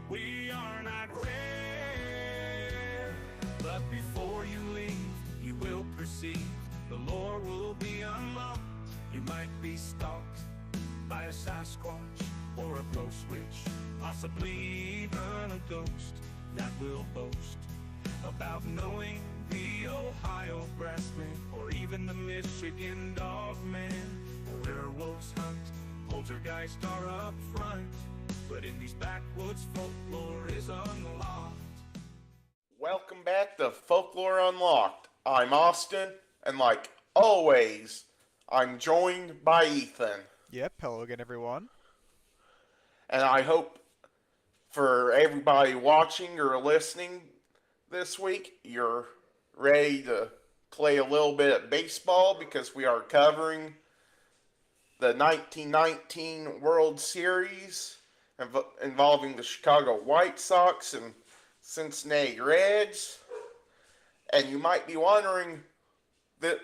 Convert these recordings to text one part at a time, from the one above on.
We are not rare. But before you leave, you will perceive the lore will be unlocked. You might be stalked by a Sasquatch or a ghost witch, possibly even a ghost that will boast about knowing the Ohio grassman or even the Michigan dogman. Werewolves hunt, poltergeists are up front, but in these backwoods folklore is unlocked. Welcome back to Folklore Unlocked. I'm Austin, and like always, I'm joined by Ethan. Yep, hello again, everyone. And I hope for everybody watching or listening this week, you're ready to play a little bit of baseball because we are covering the 1919 World Series involving the Chicago White Sox and Cincinnati Reds. And you might be wondering that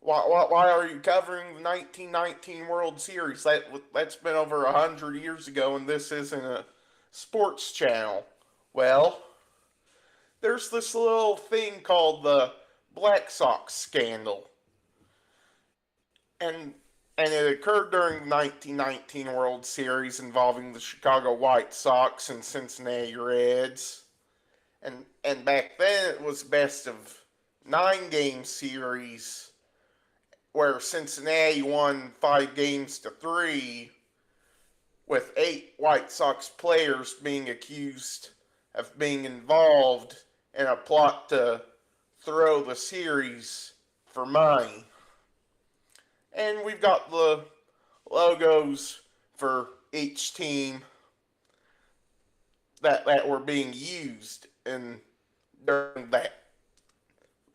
why are you covering the 1919 World Series? That's been over 100 years ago, and this isn't a sports channel. Well, there's this little thing called the Black Sox Scandal, and and it occurred during the 1919 World Series involving the Chicago White Sox and Cincinnati Reds. And back then it was best of 9 game series where Cincinnati won 5 games to 3, with 8 White Sox players being accused of being involved in a plot to throw the series for money. And we've got the logos for each team that were being used in during that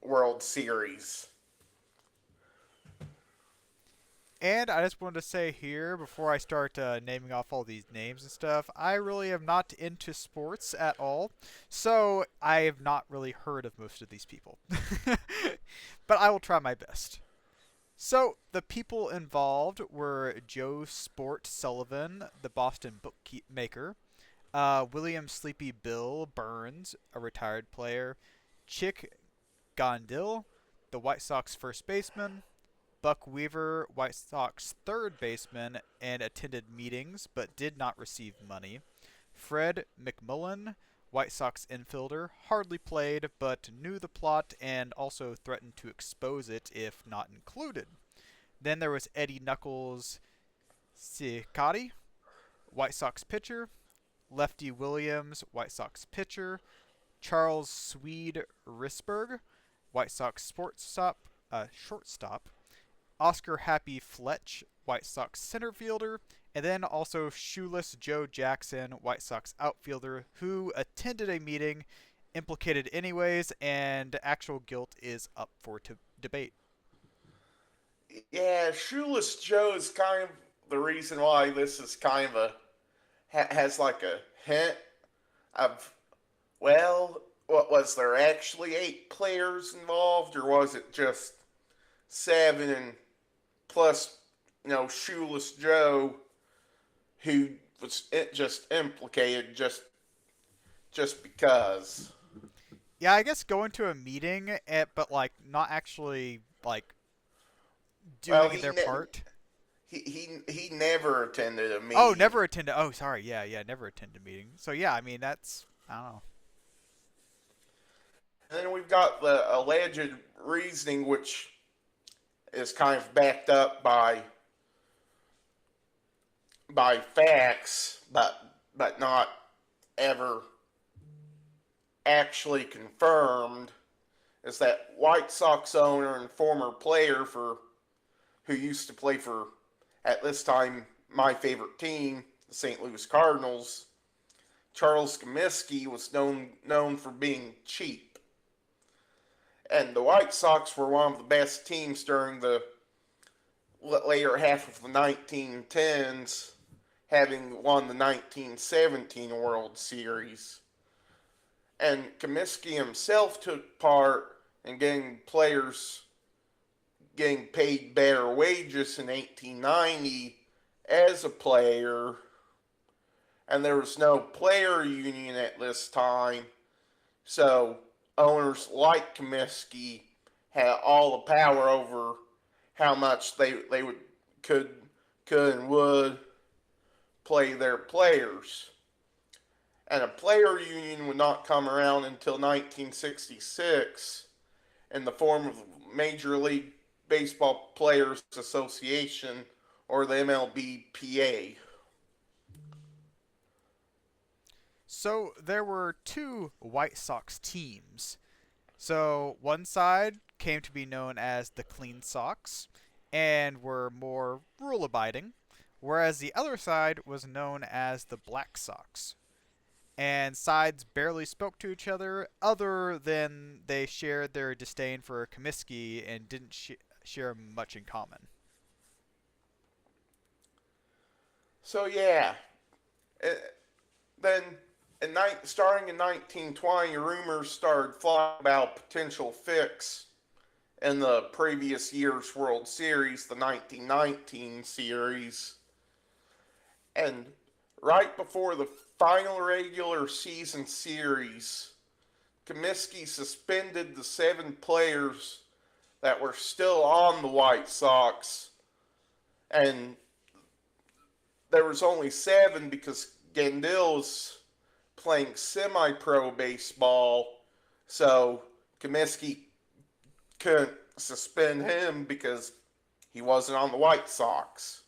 World Series. And I just wanted to say here, before I start naming off all these names and stuff, I really am not into sports at all, so I have not really heard of most of these people. But I will try my best. So, the people involved were Joe Sport Sullivan, the Boston bookmaker, William Sleepy Bill Burns, a retired player, Chick Gondill, the White Sox first baseman, Buck Weaver, White Sox third baseman, and attended meetings but did not receive money. Fred McMullen, White Sox infielder, hardly played but knew the plot and also threatened to expose it if not included. Then there was Eddie Knuckles Cicotti, White Sox pitcher, Lefty Williams, White Sox pitcher, Charles Swede Risberg, White Sox shortstop, Oscar Happy Fletch, White Sox center fielder, and then also Shoeless Joe Jackson, White Sox outfielder, who attended a meeting implicated anyways, and actual guilt is up for debate. Yeah, Shoeless Joe is kind of the reason why this is kind of has like a hint of, well, what was there actually 8 players involved, or was it just 7 and plus, Shoeless Joe, who was just implicated just because. Yeah, I guess going to a meeting, but like not actually like Well, doing their part. he never attended a Oh, meeting. never attended. Oh, sorry. Yeah, never attended a meeting. So yeah, I mean that's I don't know. And then we've got the alleged reasoning, which is kind of backed up by facts, but not ever actually confirmed, is that White Sox owner and former player who used to play for, at this time, my favorite team, the St. Louis Cardinals, Charles Comiskey, was known for being cheap. And the White Sox were one of the best teams during the later half of the 1910s, having won the 1917 World Series. And Comiskey himself took part in getting players getting paid better wages in 1890 as a player, and there was no player union at this time, so owners like Comiskey had all the power over how much they would could and would play their players. And a player union would not come around until 1966 in the form of Major League Baseball Players Association, or the MLBPA. So there were two White Sox teams. So one side came to be known as the Clean Sox and were more rule abiding, whereas the other side was known as the Black Sox. And sides barely spoke to each other than they shared their disdain for Comiskey and didn't share much in common. So yeah, then starting in 1920, rumors started flying about a potential fix in the previous year's World Series, the 1919 series. And right before the final regular season series, Comiskey suspended the 7 players that were still on the White Sox, and there was only 7 because Gandil was playing semi-pro baseball, so Comiskey couldn't suspend him because he wasn't on the White Sox.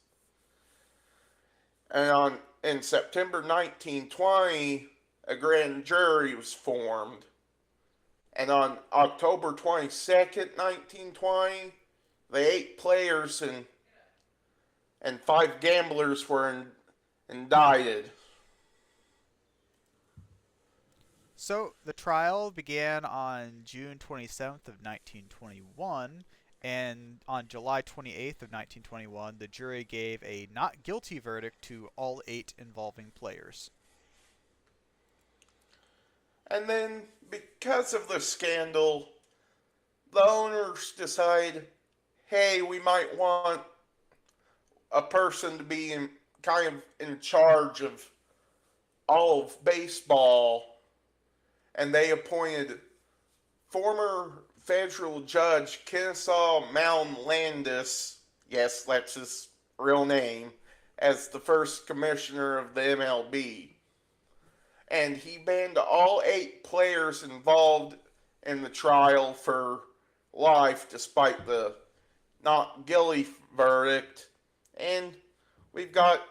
And in September 1920, a grand jury was formed. And on October 22nd, 1920, the 8 players and 5 gamblers were indicted. So the trial began on June 27th of 1921, and on July 28th of 1921, the jury gave a not guilty verdict to all 8 involving players. And then, because of the scandal, the owners decide, hey, we might want a person to be kind of in charge of all of baseball. And they appointed former federal judge Kennesaw Mountain Landis, yes, that's his real name, as the first commissioner of the MLB. And he banned all 8 players involved in the trial for life, despite the not guilty verdict. And we've got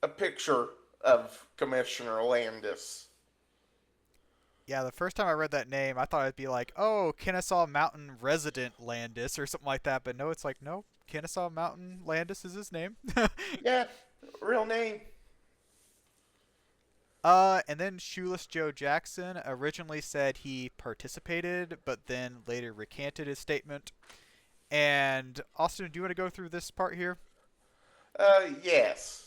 a picture of Commissioner Landis. Yeah, the first time I read that name, I thought it'd be like, oh, Kennesaw Mountain Resident Landis or something like that. But no, it's like, nope, Kennesaw Mountain Landis is his name. Yeah, real name. And then Shoeless Joe Jackson originally said he participated, but then later recanted his statement. And Austin, do you want to go through this part here? Yes.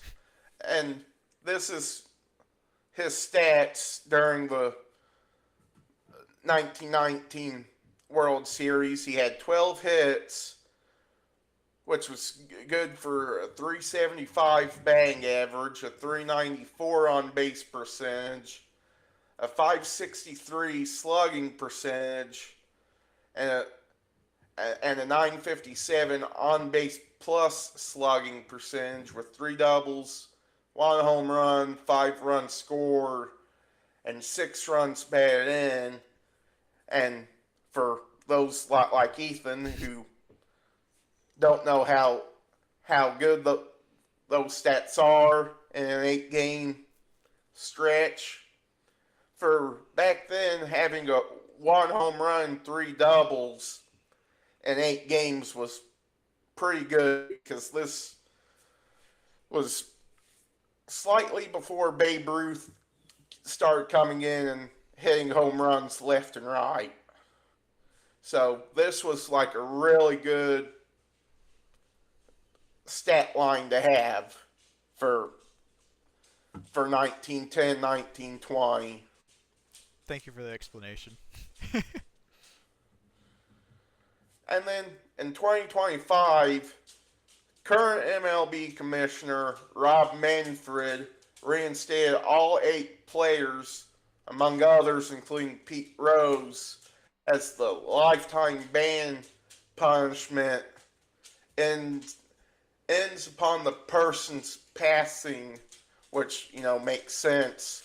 And this is his stats during the 1919 World Series. He had 12 hits, which was good for a 375 batting average, a 394 on base percentage, a 563 slugging percentage, and a 957 on base plus slugging percentage with 3 doubles, 1 home run, 5 runs scored, and 6 runs batted in. And for those like Ethan who don't know how good those stats are in an 8-game stretch, for back then having a 1 home run, 3 doubles in 8 games was pretty good, because this was slightly before Babe Ruth started coming in and hitting home runs left and right. So this was like a really good stat line to have for 1910, 1920. Thank you for the explanation. And then in 2025, current MLB commissioner Rob Manfred reinstated all 8 players, among others, including Pete Rose, as the lifetime ban punishment ends, ends upon the person's passing, which, makes sense.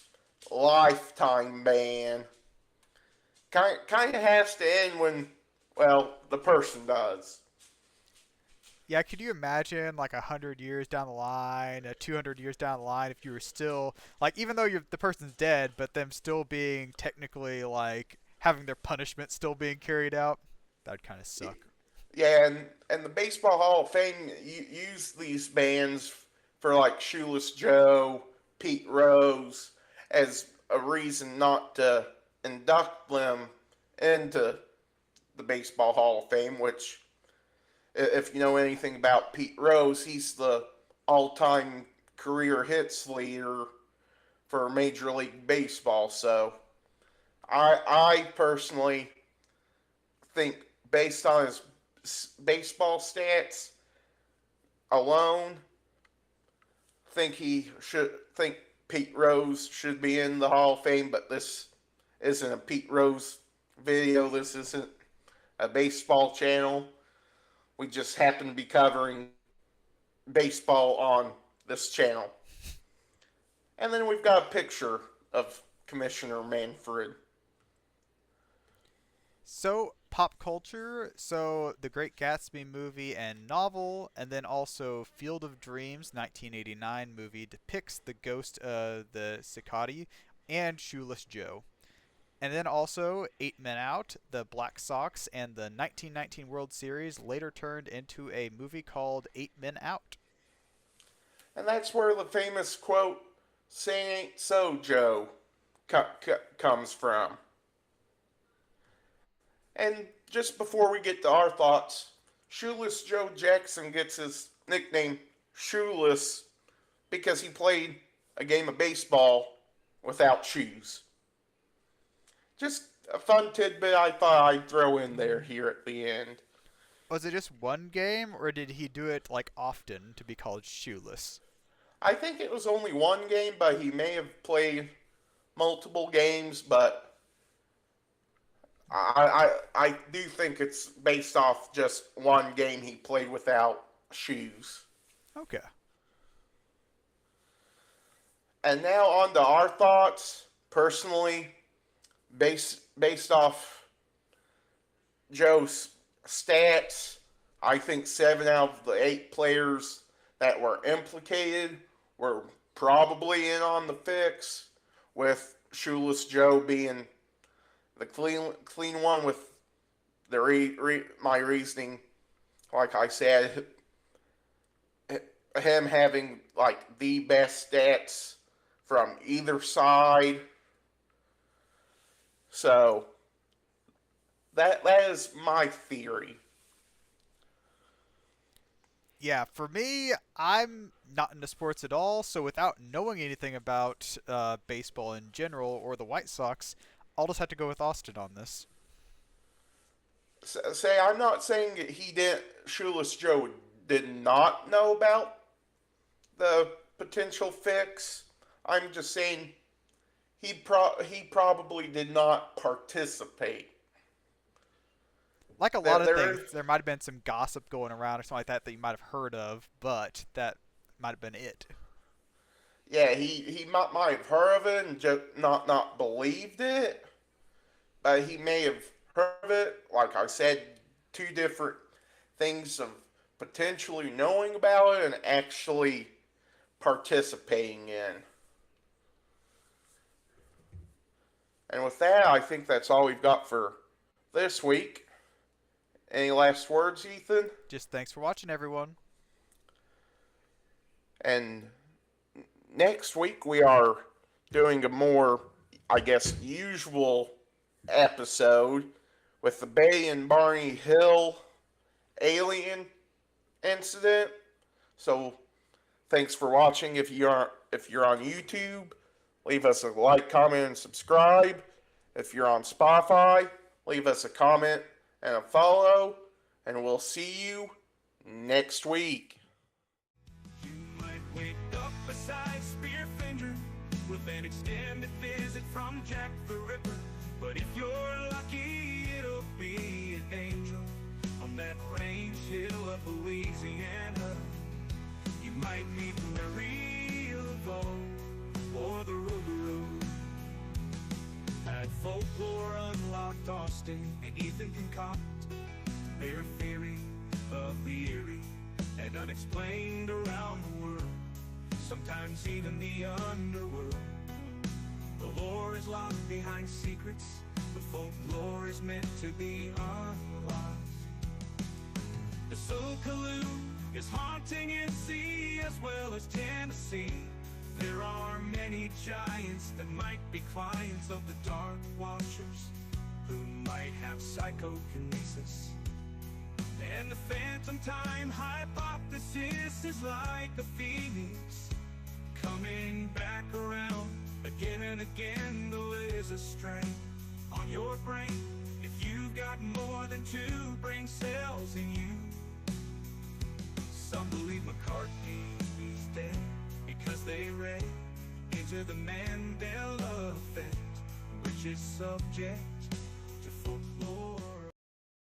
Lifetime ban. Kind of has to end when, well, the person does. Yeah, could you imagine like 100 years down the line, 200 years down the line, if you were still like, even though the person's dead, but them still being technically like having their punishment still being carried out? That'd kind of suck. Yeah, and the Baseball Hall of Fame use these bands for like Shoeless Joe, Pete Rose, as a reason not to induct them into the Baseball Hall of Fame, which, if you know anything about Pete Rose, he's the all-time career hits leader for Major League Baseball. So I personally think, based on his baseball stats alone, think Pete Rose should be in the Hall of Fame. But this isn't a Pete Rose video. This isn't a baseball channel. We just happen to be covering baseball on this channel. And then we've got a picture of Commissioner Manfred. So, pop culture. So, The Great Gatsby movie and novel, and then also Field of Dreams, 1989 movie, depicts the ghost of the Cicadi and Shoeless Joe. And then also 8 Men Out, the Black Sox, and the 1919 World Series later turned into a movie called 8 Men Out. And that's where the famous quote, "Say ain't so, Joe," comes from. And just before we get to our thoughts, Shoeless Joe Jackson gets his nickname Shoeless because he played a game of baseball without shoes. Just a fun tidbit I thought I'd throw in there here at the end. Was it just one game, or did he do it like often to be called Shoeless? I think it was only one game, but he may have played multiple games, but I do think it's based off just one game he played without shoes. Okay. And now on to our thoughts. Personally, based off Joe's stats, I think 7 out of the 8 players that were implicated were probably in on the fix, with Shoeless Joe being the clean one, with my reasoning. Like I said, him having like the best stats from either side. So that is my theory. Yeah, for me, I'm not into sports at all, so without knowing anything about baseball in general or the White Sox, I'll just have to go with Austin on this. Say, I'm not saying that Shoeless Joe did not know about the potential fix. I'm just saying he probably did not participate. Like a lot of There, things, there might have been some gossip going around or something like that that you might have heard of, but that might have been it. yeah, he might have heard of it and just not believed it, but he may have heard of it. Like I said, 2 different things of potentially knowing about it and actually participating in. And with that, I think that's all we've got for this week. Any last words, Ethan? Just thanks for watching, everyone. And next week we are doing a more, I guess, usual episode with the Bay and Barney Hill alien incident. So thanks for watching. If you're on YouTube, leave us a like, comment, and subscribe. If you're on Spotify, leave us a comment and a follow. And we'll see you next week. You might wake up beside Spearfinger. stranger with an extended visit from Jack the Ripper. But if you're lucky, it'll be an angel on that range hill of Louisiana. You might meet Marie Laveau or the Rougarou. At Folklore Unlocked, Austin and Ethan concoct their theory of the eerie and unexplained around the world, sometimes even the underworld. The lore is locked behind secrets, but folklore is meant to be unlocked. The Sokaloo is haunting NC as well as Tennessee. There are many giants that might be clients of the Dark Watchers, who might have psychokinesis. And the phantom time hypothesis is like a phoenix, coming back around again and again. The laser strain on your brain if you've got more than 2 brain cells in you. Some believe McCartney's dead because they read into the Mandela effect, which is subject to folklore.